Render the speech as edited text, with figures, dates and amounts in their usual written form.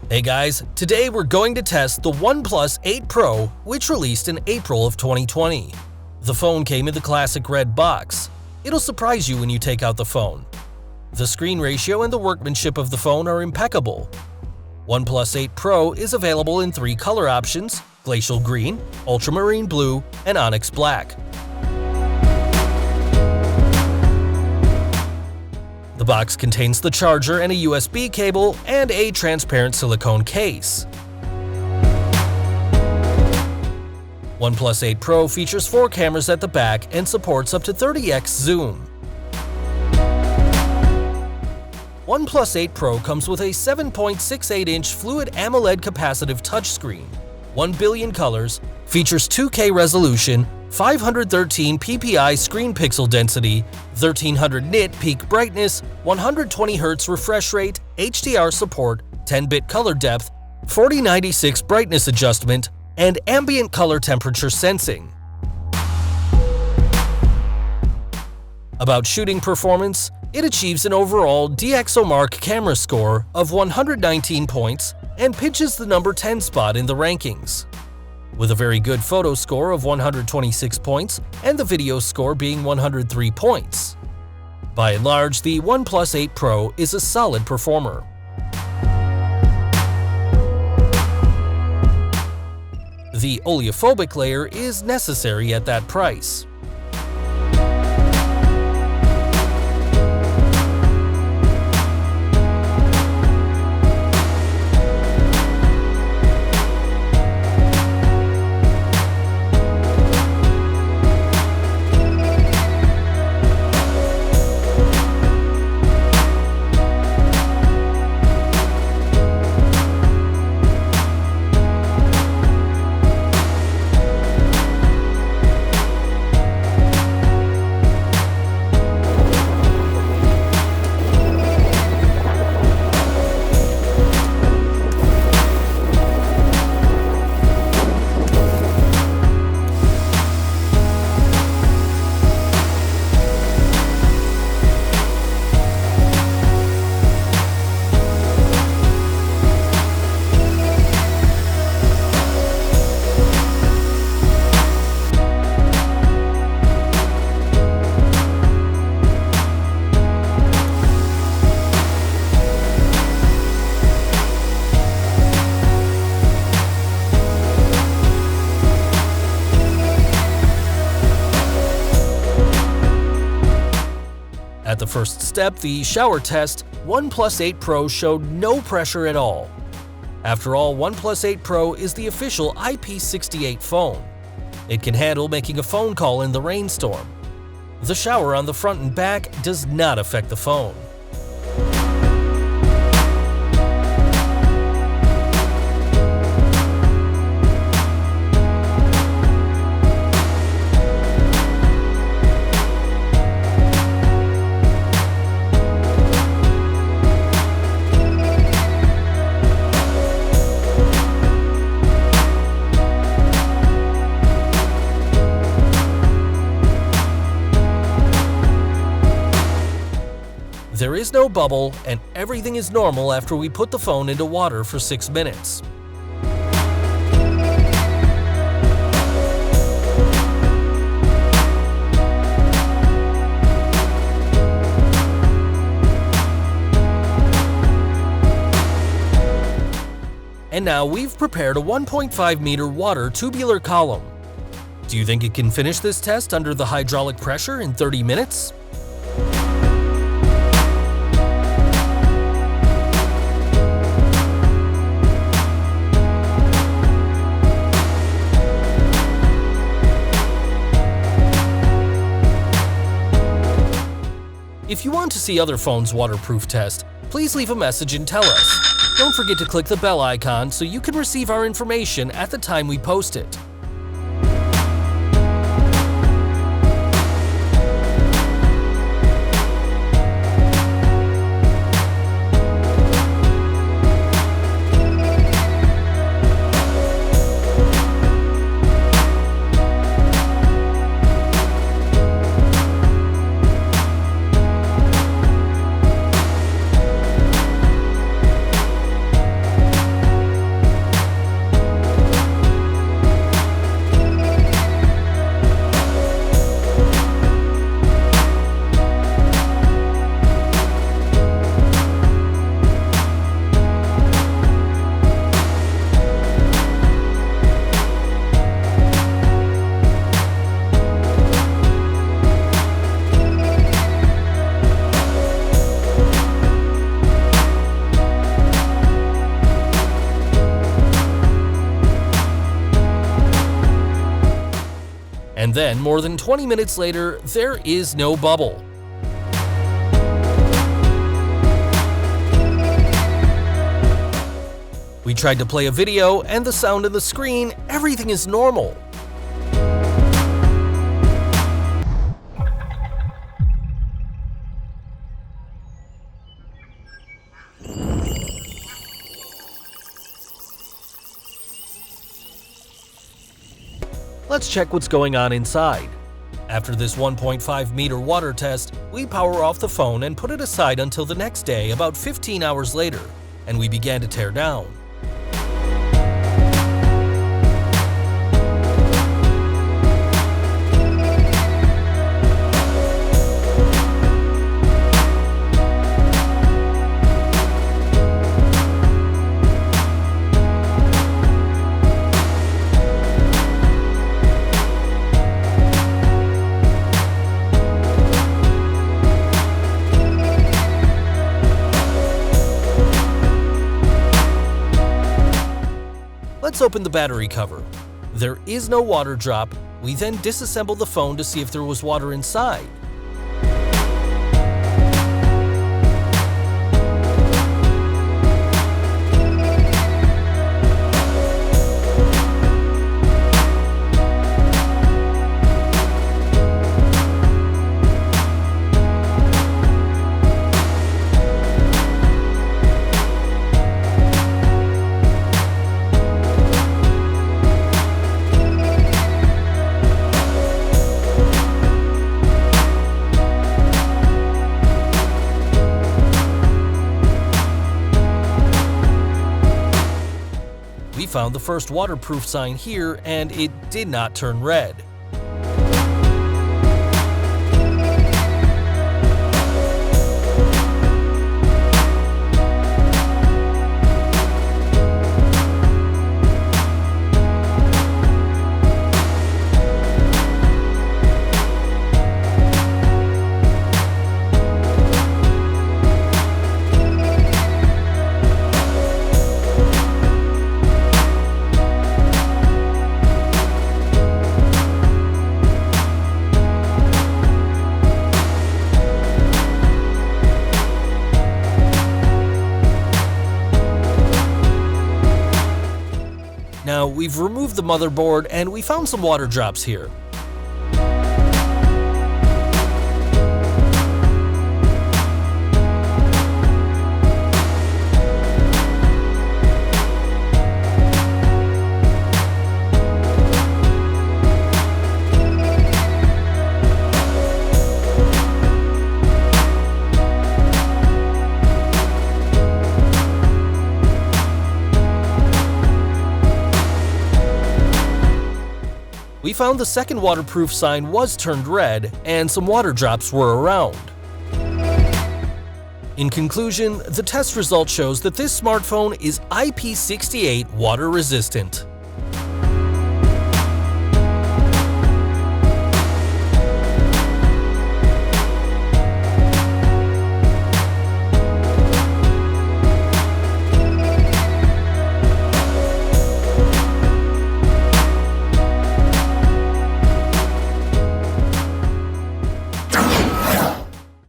Hey guys, today we're going to test the OnePlus 8 Pro, which released in April of 2020. The phone came in the classic red box. It'll surprise you when you take out the phone. The screen ratio and the workmanship of the phone are impeccable. OnePlus 8 Pro is available in 3 color options: Glacial Green, Ultramarine Blue, and Onyx Black. The box contains the charger and a USB cable and a transparent silicone case. OnePlus 8 Pro features 4 cameras at the back and supports up to 30x zoom. OnePlus 8 Pro comes with a 7.68-inch Fluid AMOLED capacitive touchscreen, 1 billion colors, features 2K resolution, 513 ppi screen pixel density, 1300 nit peak brightness, 120 Hz refresh rate, HDR support, 10-bit color depth, 4096 brightness adjustment, and ambient color temperature sensing. About shooting performance, it achieves an overall DXOMARK Camera score of 119 points and pinches the number 10 spot in the rankings, with a very good photo score of 126 points and the video score being 103 points. By and large, the OnePlus 8 Pro is a solid performer. The oleophobic layer is necessary at that price. At the first step, the shower test, OnePlus 8 Pro showed no pressure at all. After all, OnePlus 8 Pro is the official IP68 phone. It can handle making a phone call in the rainstorm. The shower on the front and back does not affect the phone. There is no bubble, and everything is normal after we put the phone into water for 6 minutes. And now we've prepared a 1.5 meter water tubular column. Do you think it can finish this test under the hydraulic pressure in 30 minutes? If you want to see other phones' waterproof test, please leave a message and tell us. Don't forget to click the bell icon so you can receive our information at the time we post it. And then, more than 20 minutes later, there is no bubble. We tried to play a video, and the sound of the screen, everything is normal. Let's check what's going on inside. After this 1.5 meter water test, we power off the phone and put it aside until the next day, about 15 hours later, and we began to tear down. Let's open the battery cover. There is no water drop. We then disassemble the phone to see if there was water inside. We found the first waterproof sign here, and it did not turn red. Now, we've removed the motherboard and we found some water drops here. We found the second waterproof sign was turned red, and some water drops were around. In conclusion, the test result shows that this smartphone is IP68 water resistant.